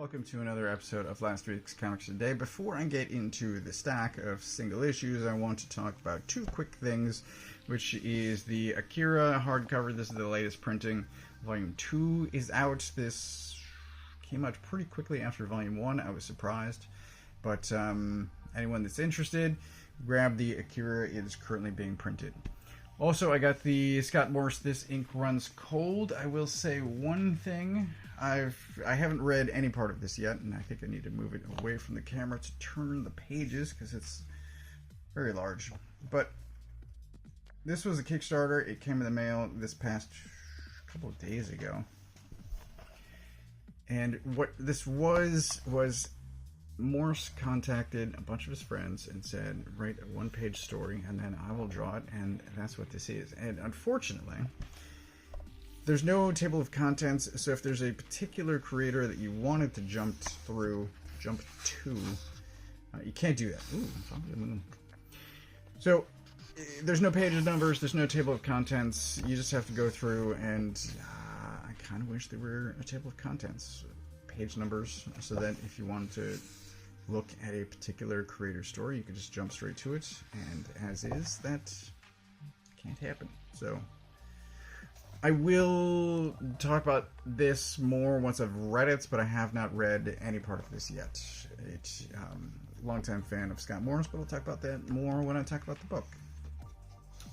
Welcome to another episode of last week's Comics Today. Before I get into the stack of single issues, I want to talk about two quick things, which is the Akira hardcover. This is the latest printing. Volume 2 is out. This came out pretty quickly after Volume 1. I was surprised. But anyone that's interested, grab the Akira. It is currently being printed. Also, I got the Scott Morris This Ink Runs Cold. I will say one thing. I haven't read any part of this yet, and I think I need to move it away from the camera to turn the pages because it's very large. But this was a Kickstarter. It came in the mail this past couple of days ago. And what this was Morse contacted a bunch of his friends and said, write a one-page story and then I will draw it, and that's what this is. And unfortunately, there's no table of contents, so if there's a particular creator that you wanted to jump to, you can't do that. Ooh, so there's no page numbers, there's no table of contents, you just have to go through, and I kind of wish there were a table of contents, page numbers, so that if you wanted to look at a particular creator story, you could just jump straight to it, and as is, that can't happen. So I will talk about this more once I've read it, but I have not read any part of this yet. It's longtime fan of Scott Morris, but I'll talk about that more when I talk about the book.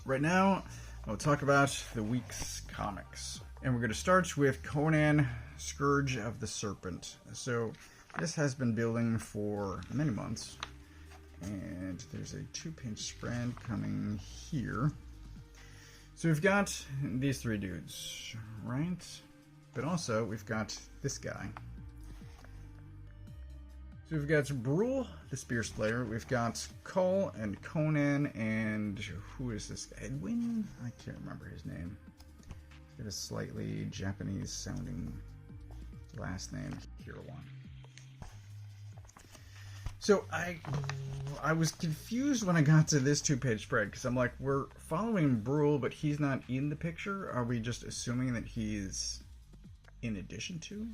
Right now, I'll talk about the week's comics. And we're going to start with Conan, Scourge of the Serpent. So this has been building for many months, and there's a 2-page spread coming here. So we've got these three dudes, right? But also we've got this guy. So we've got Brule, the Spear Slayer. We've got Kull and Conan, and who is this guy? Edwin? I can't remember his name. He's got a slightly Japanese-sounding last name. Hero one. So I was confused when I got to this 2-page spread, because I'm like, we're following Brule, but he's not in the picture. Are we just assuming that he's in addition to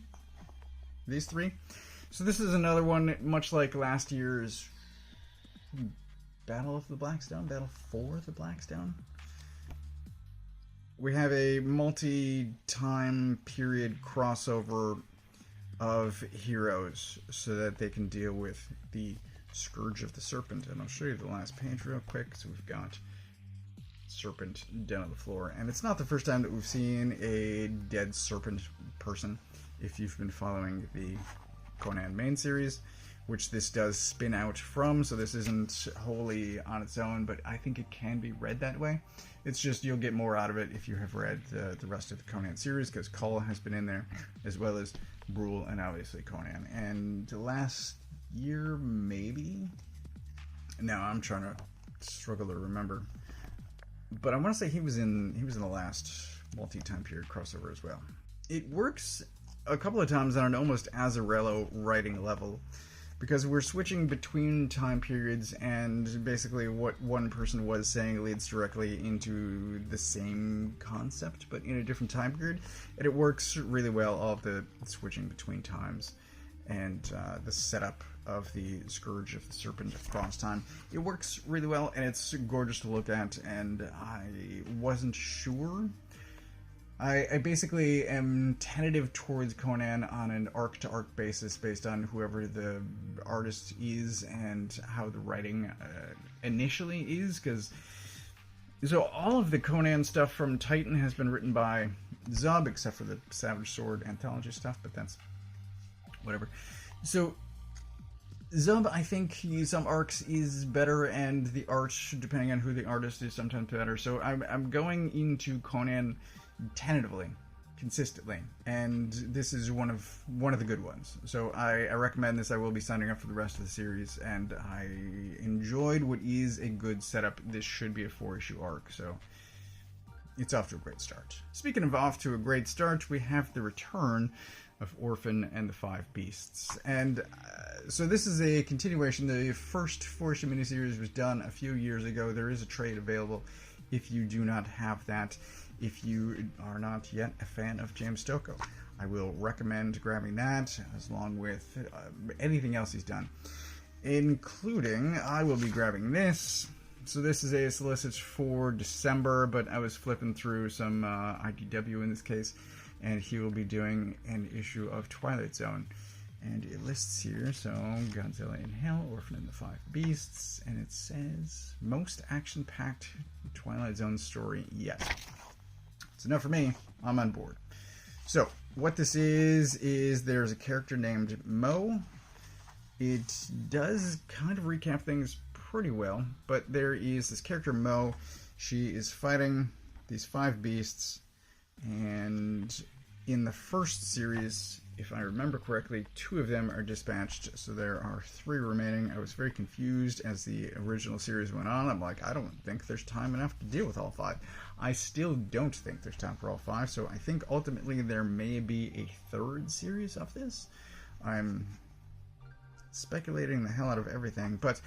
these three? So this is another one, much like last year's Battle of the Blackstone, Battle for the Blackstone. We have a multi-time period crossover of heroes so that they can deal with the Scourge of the Serpent. And I'll show you the last page real quick. So we've got Serpent down on the floor, and it's not the first time that we've seen a dead serpent person. If you've been following the Conan main series, which this does spin out from, so this isn't wholly on its own, but I think it can be read that way. It's just you'll get more out of it if you have read the rest of the Conan series, because Kull has been in there, as well as Brule and obviously Conan. And last year, maybe? No, I'm trying to struggle to remember. But I want to say he was in the last multi-time period crossover as well. It works a couple of times on an almost Azzarello writing level, because we're switching between time periods, and basically what one person was saying leads directly into the same concept, but in a different time period. And it works really well, all of the switching between times, and the setup of the Scourge of the Serpent across time. It works really well, and it's gorgeous to look at, and I wasn't sure. I basically am tentative towards Conan on an arc-to-arc basis based on whoever the artist is and how the writing initially is, because so all of the Conan stuff from Titan has been written by Zub, except for the Savage Sword anthology stuff, but that's whatever. So Zub, I think some arcs is better, and the art, depending on who the artist is, sometimes better. So I'm going into Conan tentatively, consistently, and this is one of the good ones. So I recommend this. I will be signing up for the rest of the series, and I enjoyed what is a good setup. This should be a 4-issue arc, so it's off to a great start. Speaking of off to a great start, we have the return of Orphan and the Five Beasts. And so this is a continuation. The first 4-issue miniseries was done a few years ago. There is a trade available if you do not have that. If you are not yet a fan of James Stokoe, I will recommend grabbing that, as along with anything else he's done. Including, I will be grabbing this. So this is a solicit for December, but I was flipping through some IDW in this case, and he will be doing an issue of Twilight Zone. And it lists here, so Godzilla in Hell, Orphan and the Five Beasts, and it says, most action-packed Twilight Zone story yet. It's enough for me. I'm on board. So, what this is there's a character named Mo. It does kind of recap things pretty well, but there is this character Mo. She is fighting these five beasts, and in the first series, if I remember correctly, 2 of them are dispatched, so there are 3 remaining. I was very confused as the original series went on. I'm like, I don't think there's time enough to deal with all 5. I still don't think there's time for all 5, so I think ultimately there may be a 3rd series of this. I'm speculating the hell out of everything, but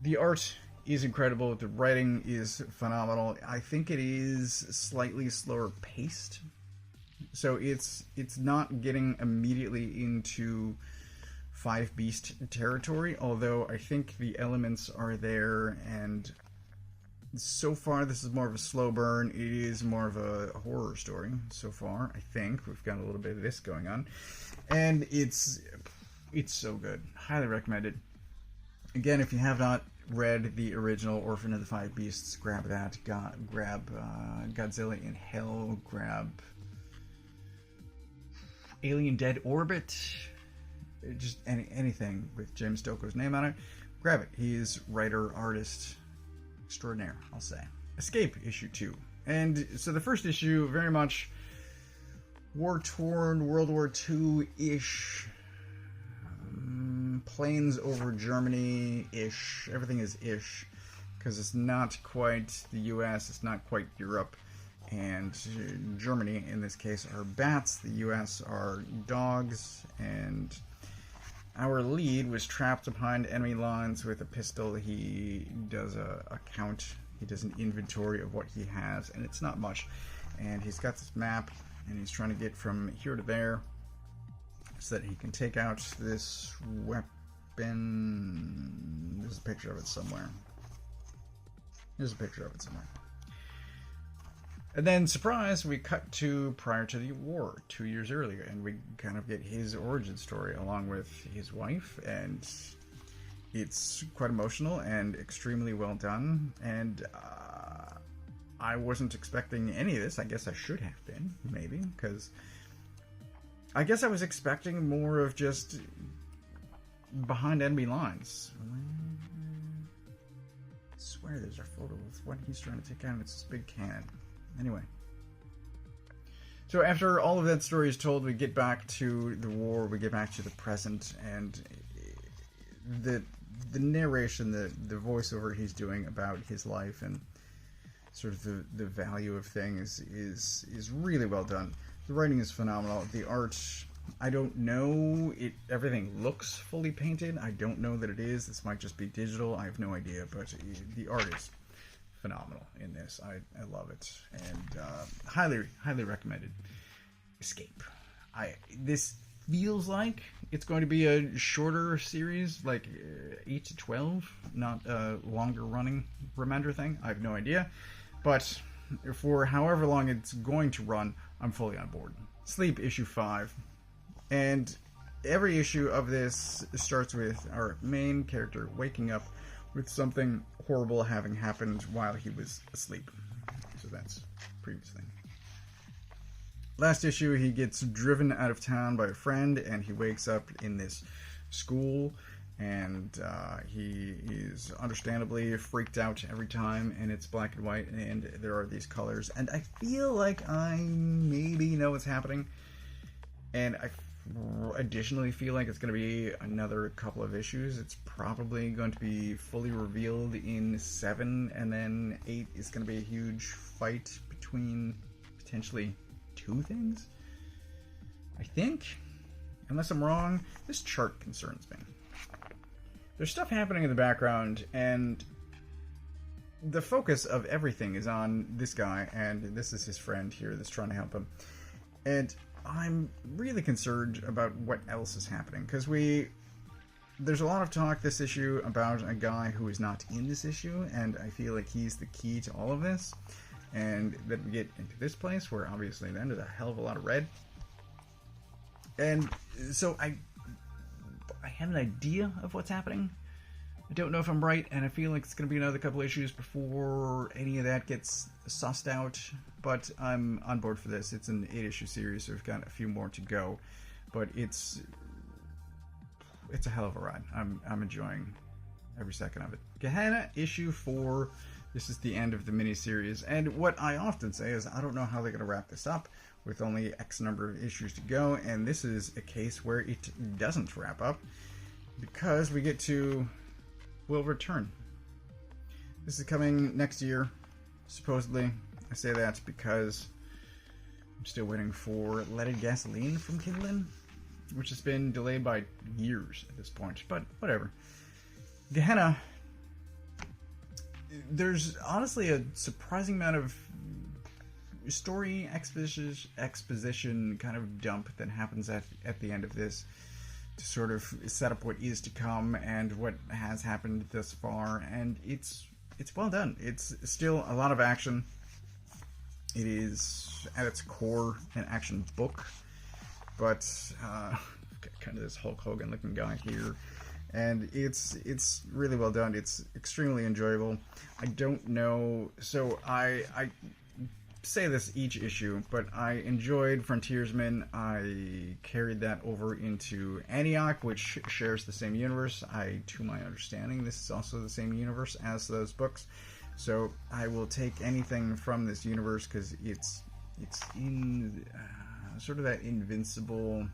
the art is incredible. The writing is phenomenal. I think it is slightly slower paced. So it's not getting immediately into Five Beast territory, although I think the elements are there, and so far this is more of a slow burn. It is more of a horror story so far, I think. We've got a little bit of this going on, and it's so good. Highly recommended. Again, if you have not read the original Orphan of the Five Beasts, grab that. Grab Godzilla in Hell. Grab Alien Dead Orbit, just anything with James Stokoe's name on it, grab it. He is writer, artist, extraordinaire, I'll say. Escape, issue 2. And so the first issue, very much war-torn, World War II-ish, planes over Germany-ish, everything is ish, because it's not quite the US, it's not quite Europe. And Germany, in this case, are bats. The U.S. are dogs. And our lead was trapped behind enemy lines with a pistol. He does a count. He does an inventory of what he has, and it's not much. And he's got this map, and he's trying to get from here to there so that he can take out this weapon. There's a picture of it somewhere. And then, surprise, we cut to prior to the war, 2 years earlier, and we kind of get his origin story along with his wife, and it's quite emotional and extremely well done, and I wasn't expecting any of this. I guess I should have been, maybe, because I guess I was expecting more of just behind enemy lines. I swear there's a photo of what he's trying to take out, and it's this big cannon. Anyway, so after all of that story is told, we get back to the war, we get back to the present, and the narration, the voiceover he's doing about his life and sort of the value of things is really well done. The writing is phenomenal. The art, I don't know, everything looks fully painted. I don't know that it is. This might just be digital. I have no idea, but the art is phenomenal in this. I love it, and highly recommended. Escape. This feels like it's going to be a shorter series, like 8 to 12, not a longer running Remender thing. I have no idea, but for however long it's going to run, I'm fully on board. Sleep, issue 5, and every issue of this starts with our main character waking up with something horrible having happened while he was asleep. So that's previous thing. Last issue, he gets driven out of town by a friend, and he wakes up in this school, and he is understandably freaked out every time, and it's black and white, and there are these colors, and I feel like I maybe know what's happening, and I additionally feel like it's going to be another couple of issues. It's probably going to be fully revealed in 7, and then 8 is going to be a huge fight between potentially 2 things, I think, unless I'm wrong. This chart concerns me. There's stuff happening in the background, and the focus of everything is on this guy, and this is his friend here that's trying to help him, and I'm really concerned about what else is happening, because there's a lot of talk this issue about a guy who is not in this issue, and I feel like he's the key to all of this. And then we get into this place where obviously then there's a hell of a lot of red. And so I have an idea of what's happening. I don't know if I'm right, and I feel like it's going to be another couple issues before any of that gets sussed out. But I'm on board for this. It's an 8-issue series, so we've got a few more to go. But it's a hell of a ride. I'm enjoying every second of it. Gehenna, issue 4. This is the end of the miniseries. And what I often say is, I don't know how they're going to wrap this up with only X number of issues to go. And this is a case where it doesn't wrap up, because we get to Will Return. This is coming next year, supposedly. I say that because I'm still waiting for Leaded Gasoline from Kindlin, which has been delayed by years at this point, but whatever. Gehenna, there's honestly a surprising amount of story exposition kind of dump that happens at the end of this to sort of set up what is to come and what has happened thus far, and it's well done. It's still a lot of action. It is at its core an action book, but kind of this Hulk Hogan looking guy here, and it's really well done. It's extremely enjoyable. I don't know, so I say this each issue, but I enjoyed Frontiersman. I carried that over into Antioch, which shares the same universe. To my understanding, this is also the same universe as those books, so I will take anything from this universe, because it's in sort of that invincible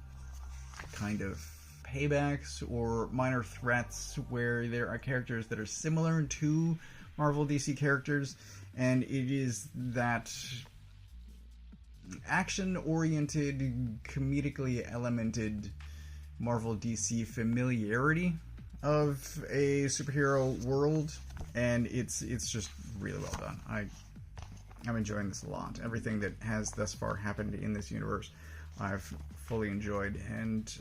kind of paybacks or minor threats where there are characters that are similar to Marvel DC characters, and it is that action-oriented, comedically elemented Marvel DC familiarity of a superhero world, and it's just really well done. I'm enjoying this a lot. Everything that has thus far happened in this universe, I've fully enjoyed, and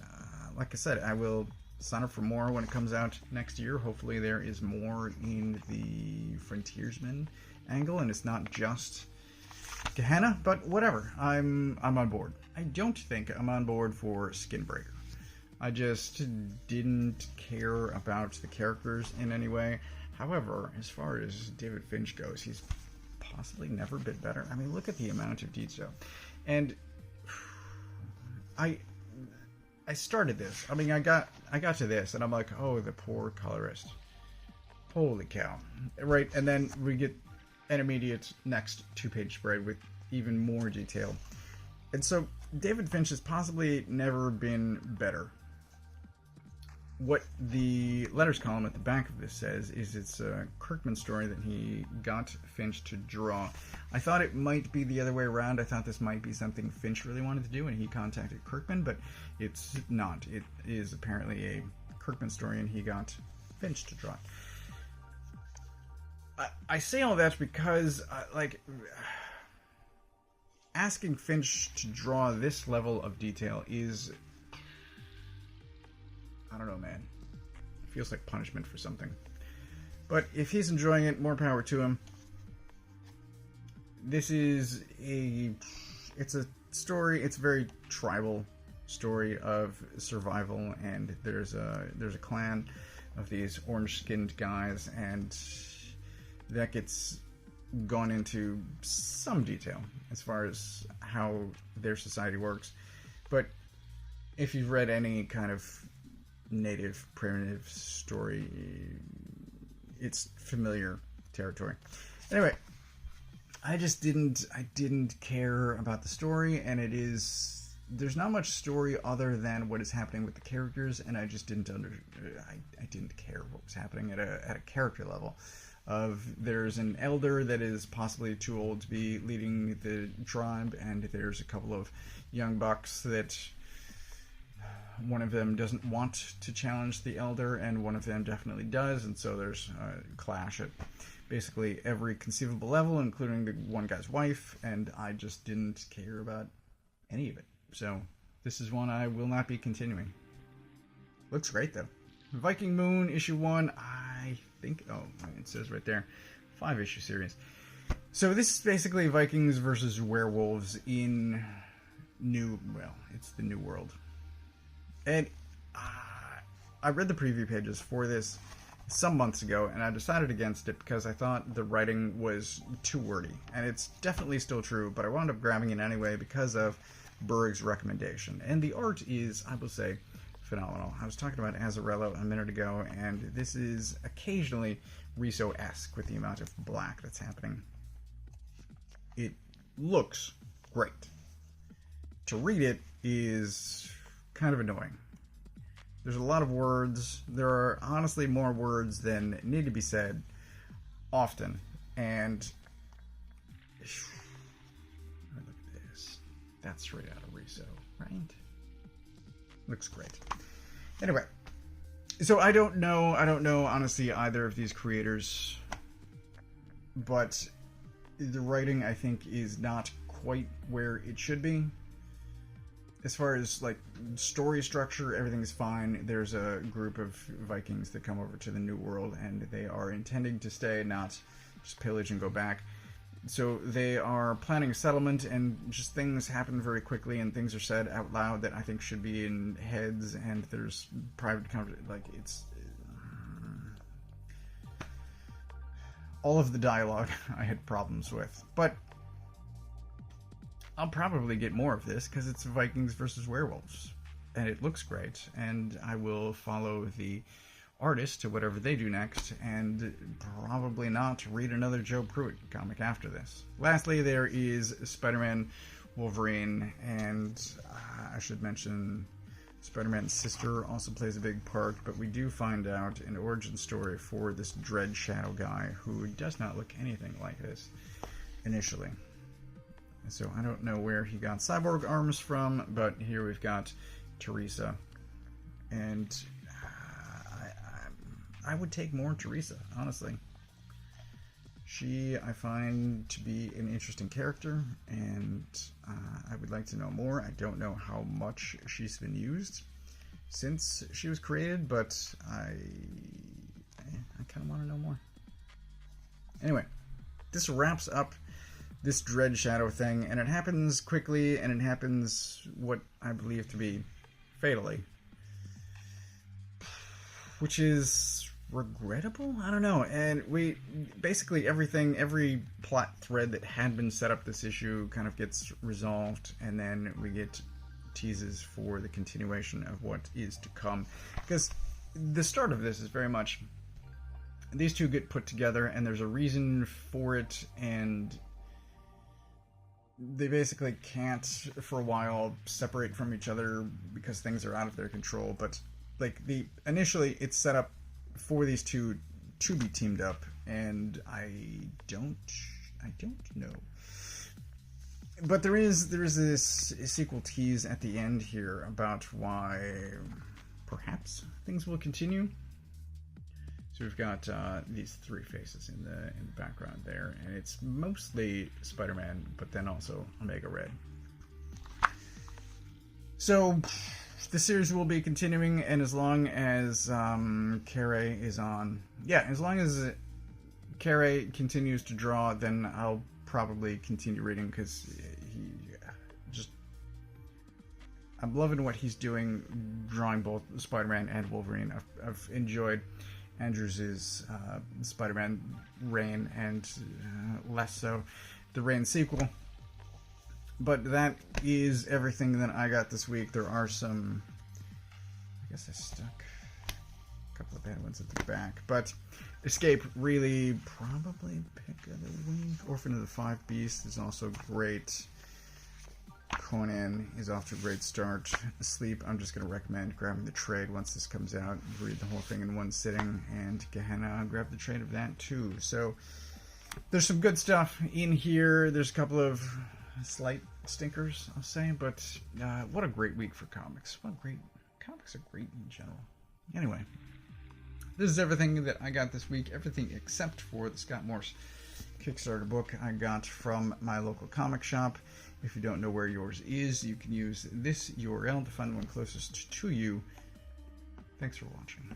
like I said, I will sign up for more when it comes out next year. Hopefully there is more in the Frontiersman angle, and it's not just Gehenna, but whatever. I'm on board. I don't think I'm on board for Skinbreaker. I just didn't care about the characters in any way. However, as far as David Finch goes, he's possibly never been better. I mean, look at the amount of detail. And I started this. I mean, I got to this, and I'm like, oh, the poor colorist. Holy cow. Right, and then we get an immediate next 2-page spread with even more detail. And so, David Finch has possibly never been better. What the letters column at the back of this says is it's a Kirkman story that he got Finch to draw. I thought it might be the other way around. I thought this might be something Finch really wanted to do, and he contacted Kirkman, but it's not. It is apparently a Kirkman story, and he got Finch to draw it. I say all that because, asking Finch to draw this level of detail is, I don't know, man. It feels like punishment for something. But if he's enjoying it, more power to him. This is it's a story, it's a very tribal story of survival, and there's a clan of these orange-skinned guys, and that gets gone into some detail as far as how their society works. But if you've read any kind of native primitive story, it's familiar territory. Anyway, I didn't care about the story, and there's not much story other than what is happening with the characters, and I just didn't I didn't care what was happening at a character level. There's an elder that is possibly too old to be leading the tribe, and there's a couple of young bucks that one of them doesn't want to challenge the elder, and one of them definitely does, and so there's a clash at basically every conceivable level, including the one guy's wife, and I just didn't care about any of it. So this is one I will not be continuing. Looks great though. Viking Moon issue 1, I think, oh, it says right there, 5-issue series. So this is basically Vikings versus werewolves in it's the New World. And I read the preview pages for this some months ago, and I decided against it because I thought the writing was too wordy. And it's definitely still true, but I wound up grabbing it anyway because of Berg's recommendation. And the art is, I will say, phenomenal. I was talking about Azzarello a minute ago, and this is occasionally Riso-esque with the amount of black that's happening. It looks great. To read it is kind of annoying. There's a lot of words. There are honestly more words than need to be said often. And look at this. That's straight out of Riso, right? Looks great. Anyway, so I don't know honestly either of these creators, but the writing I think is not quite where it should be. As far as like story structure, everything's fine. There's a group of Vikings that come over to the New World, and they are intending to stay, not just pillage and go back. So they are planning a settlement, and just things happen very quickly, and things are said out loud that I think should be in heads, and there's private conversation. Like, it's all of the dialogue I had problems with, but I'll probably get more of this because it's Vikings versus werewolves, and it looks great, and I will follow the artist to whatever they do next, and probably not read another Joe Pruitt comic after this. Lastly, there is Spider-Man, Wolverine, and I should mention Spider-Man's sister also plays a big part, but we do find out an origin story for this Dread Shadow guy who does not look anything like this initially. So I don't know where he got cyborg arms from, but here we've got Teresa, and I would take more Teresa, honestly. She, I find to be an interesting character, and I would like to know more. I don't know how much she's been used since she was created, but I kind of want to know more. Anyway, this wraps up this Dread Shadow thing, and it happens quickly, and it happens what I believe to be fatally, which is regrettable? I don't know. And we basically every plot thread that had been set up this issue kind of gets resolved, and then we get teases for the continuation of what is to come, because the start of this is very much these two get put together and there's a reason for it, and they basically can't for a while separate from each other because things are out of their control. But like initially it's set up for these two to be teamed up, and I don't know. But there is this sequel tease at the end here about why perhaps things will continue. So we've got these three faces in the background there, and it's mostly Spider-Man, but then also Omega Red. So the series will be continuing, and as long as Carey is on, as long as Carey continues to draw, then I'll probably continue reading, because I'm loving what he's doing, drawing both Spider-Man and Wolverine. I've enjoyed Andrews' Spider-Man Reign, and less so the Reign sequel. But that is everything that I got this week. There are some, I guess I stuck a couple of bad ones at the back, but Escape, really probably pick of the week. Orphan of the Five Beasts is also great. Conan is off to a great start. Sleep, I'm just going to recommend grabbing the trade once this comes out. Read the whole thing in one sitting. And Gehenna, grab the trade of that too. So there's some good stuff in here. There's a couple of slight stinkers, I'll say. But what a great week for comics. Comics are great in general. Anyway, this is everything that I got this week. Everything except for the Scott Morse Kickstarter book I got from my local comic shop. If you don't know where yours is, you can use this URL to find the one closest to you. Thanks for watching.